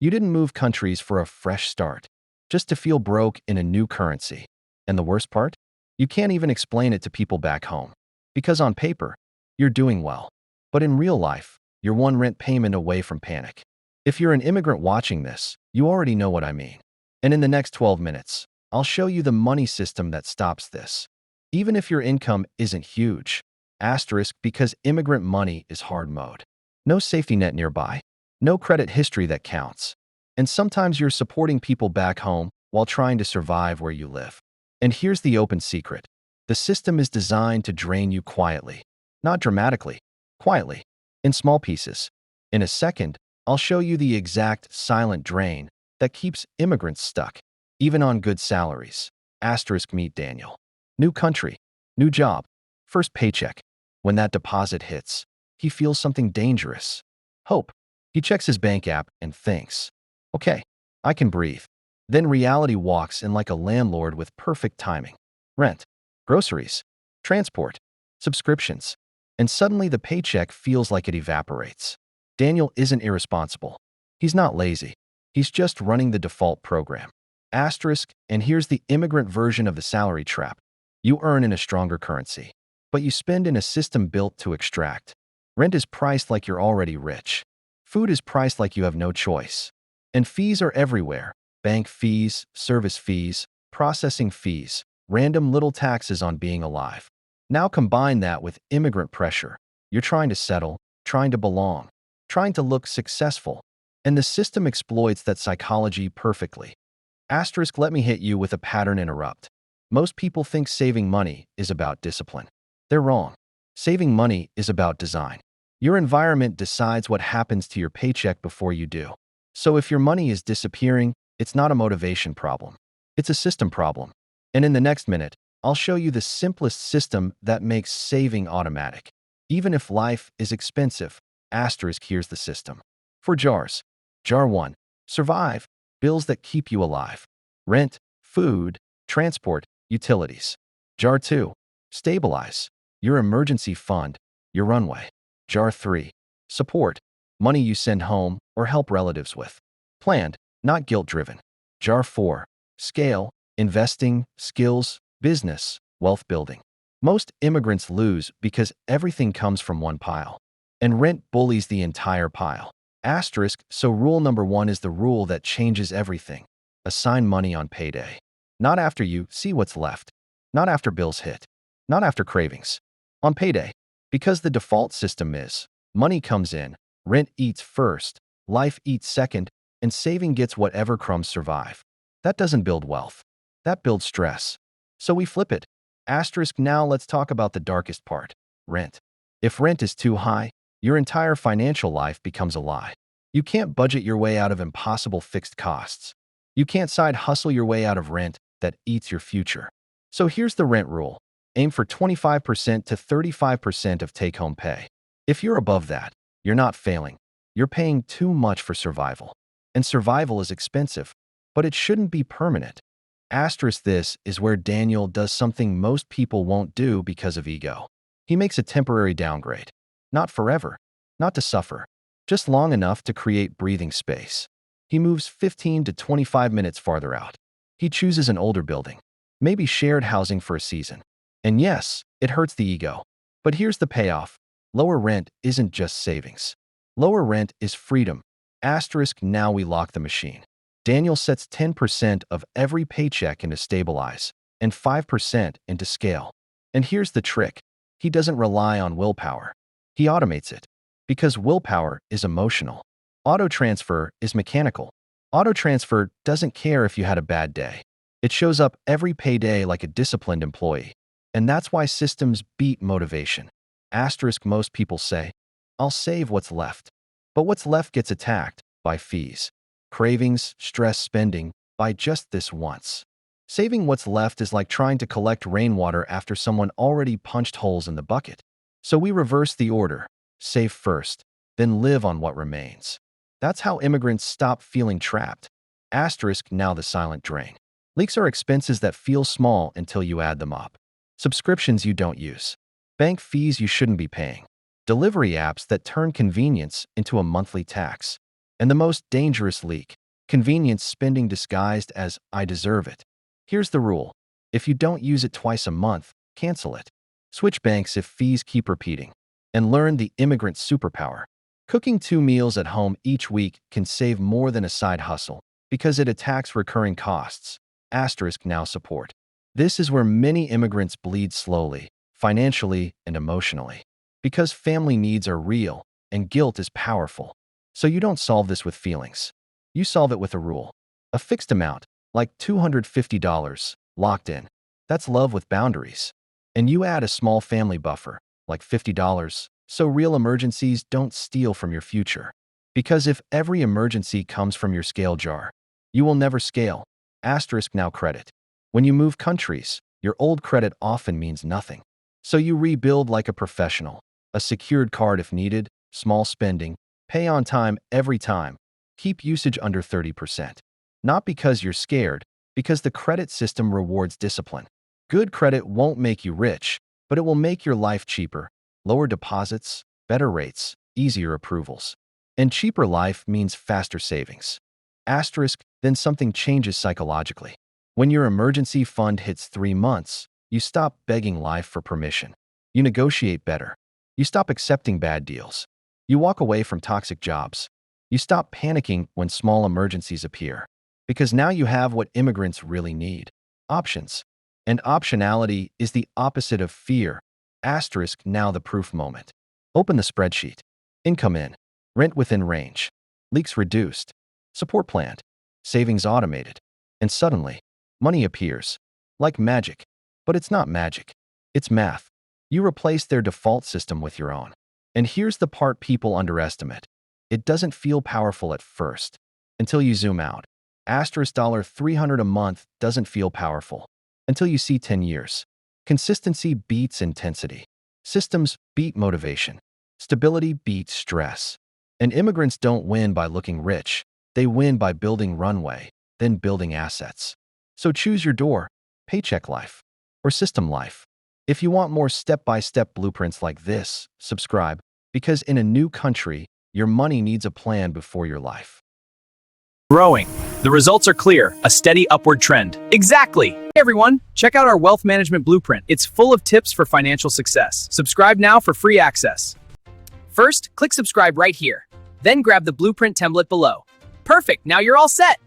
You didn't move countries for a fresh start, just to feel broke in a new currency. And the worst part? You can't even explain it to people back home. Because on paper, you're doing well. But in real life, you're one rent payment away from panic. If you're an immigrant watching this, you already know what I mean. And in the next 12 minutes, I'll show you the money system that stops this. Even if your income isn't huge. Asterisk because immigrant money is hard mode. No safety net nearby. No credit history that counts. And sometimes you're supporting people back home while trying to survive where you live. And here's the open secret. The system is designed to drain you quietly. Not dramatically. Quietly. In small pieces. In a second, I'll show you the exact silent drain that keeps immigrants stuck, even on good salaries. Asterisk meet Daniel. New country. New job. First paycheck. When that deposit hits, he feels something dangerous. Hope. He checks his bank app and thinks, okay, I can breathe. Then reality walks in like a landlord with perfect timing. Rent, groceries, transport, subscriptions. And suddenly the paycheck feels like it evaporates. Daniel isn't irresponsible. He's not lazy. He's just running the default program. Asterisk, and here's the immigrant version of the salary trap. You earn in a stronger currency, but you spend in a system built to extract. Rent is priced like you're already rich. Food is priced like you have no choice. And fees are everywhere. Bank fees, service fees, processing fees, random little taxes on being alive. Now combine that with immigrant pressure. You're trying to settle, trying to belong, trying to look successful. And the system exploits that psychology perfectly. Asterisk, let me hit you with a pattern interrupt. Most people think saving money is about discipline. They're wrong. Saving money is about design. Your environment decides what happens to your paycheck before you do. So if your money is disappearing, it's not a motivation problem. It's a system problem. And in the next minute, I'll show you the simplest system that makes saving automatic. Even if life is expensive. Asterisk, here's the system. For jars. Jar 1. Survive. Bills that keep you alive. Rent, food, transport, utilities. Jar 2. Stabilize. Your emergency fund, your runway. Jar 3. Support. Money you send home or help relatives with. Planned, not guilt-driven. Jar 4. Scale. Investing, skills, business, wealth building. Most immigrants lose because everything comes from one pile. And rent bullies the entire pile. Asterisk, so rule number 1 is the rule that changes everything. Assign money on payday. Not after you see what's left. Not after bills hit. Not after cravings. On payday. Because the default system is, money comes in, rent eats first, life eats second, and saving gets whatever crumbs survive. That doesn't build wealth. That builds stress. So we flip it. Asterisk, now let's talk about the darkest part. Rent. If rent is too high, your entire financial life becomes a lie. You can't budget your way out of impossible fixed costs. You can't side hustle your way out of rent that eats your future. So here's the rent rule. Aim for 25% to 35% of take-home pay. If you're above that, you're not failing. You're paying too much for survival. And survival is expensive, but it shouldn't be permanent. Asterisk, this is where Daniel does something most people won't do because of ego. He makes a temporary downgrade. Not forever, not to suffer, just long enough to create breathing space. He moves 15 to 25 minutes farther out. He chooses an older building, maybe shared housing for a season. And yes, it hurts the ego. But here's the payoff. Lower rent isn't just savings. Lower rent is freedom. Asterisk, now we lock the machine. Daniel sets 10% of every paycheck into stabilize and 5% into scale. And here's the trick. He doesn't rely on willpower. He automates it. Because willpower is emotional. Auto transfer is mechanical. Auto transfer doesn't care if you had a bad day. It shows up every payday like a disciplined employee. And that's why systems beat motivation. Asterisk, most people say, I'll save what's left. But what's left gets attacked by fees, cravings, stress spending, by just this once. Saving what's left is like trying to collect rainwater after someone already punched holes in the bucket. So we reverse the order. Save first, then live on what remains. That's how immigrants stop feeling trapped. Asterisk, now the silent drain. Leaks are expenses that feel small until you add them up. Subscriptions you don't use. Bank fees you shouldn't be paying. Delivery apps that turn convenience into a monthly tax. And the most dangerous leak, convenience spending disguised as "I deserve it." Here's the rule. If you don't use it twice a month, cancel it. Switch banks if fees keep repeating. And learn the immigrant superpower. Cooking 2 meals at home each week can save more than a side hustle because it attacks recurring costs. Asterisk now support. This is where many immigrants bleed slowly, financially and emotionally. Because family needs are real and guilt is powerful. So you don't solve this with feelings. You solve it with a rule. A fixed amount, like $250, locked in. That's love with boundaries. And you add a small family buffer, like $50, so real emergencies don't steal from your future. Because if every emergency comes from your scale jar, you will never scale. Asterisk now credit. When you move countries, your old credit often means nothing. So you rebuild like a professional. A secured card if needed, small spending, pay on time every time, keep usage under 30%. Not because you're scared, because the credit system rewards discipline. Good credit won't make you rich, but it will make your life cheaper. Lower deposits, better rates, easier approvals. And cheaper life means faster savings. Asterisk, then something changes psychologically. When your emergency fund hits 3 months, you stop begging life for permission. You negotiate better. You stop accepting bad deals. You walk away from toxic jobs. You stop panicking when small emergencies appear. Because now you have what immigrants really need. Options. And optionality is the opposite of fear. Asterisk now the proof moment. Open the spreadsheet. Income in. Rent within range. Leaks reduced. Support planned. Savings automated. And suddenly, money appears. Like magic. But it's not magic. It's math. You replace their default system with your own. And here's the part people underestimate. It doesn't feel powerful at first. Until you zoom out. Asterisk $300 a month doesn't feel powerful. Until you see 10 years. Consistency beats intensity. Systems beat motivation. Stability beats stress. And immigrants don't win by looking rich. They win by building runway, then building assets. So choose your door, paycheck life, or system life. If you want more step-by-step blueprints like this, subscribe, because in a new country, your money needs a plan before your life. Growing. The results are clear, a steady upward trend. Exactly. Hey everyone, check out our wealth management blueprint. It's full of tips for financial success. Subscribe now for free access. First, click subscribe right here. Then grab the blueprint template below. Perfect, now you're all set.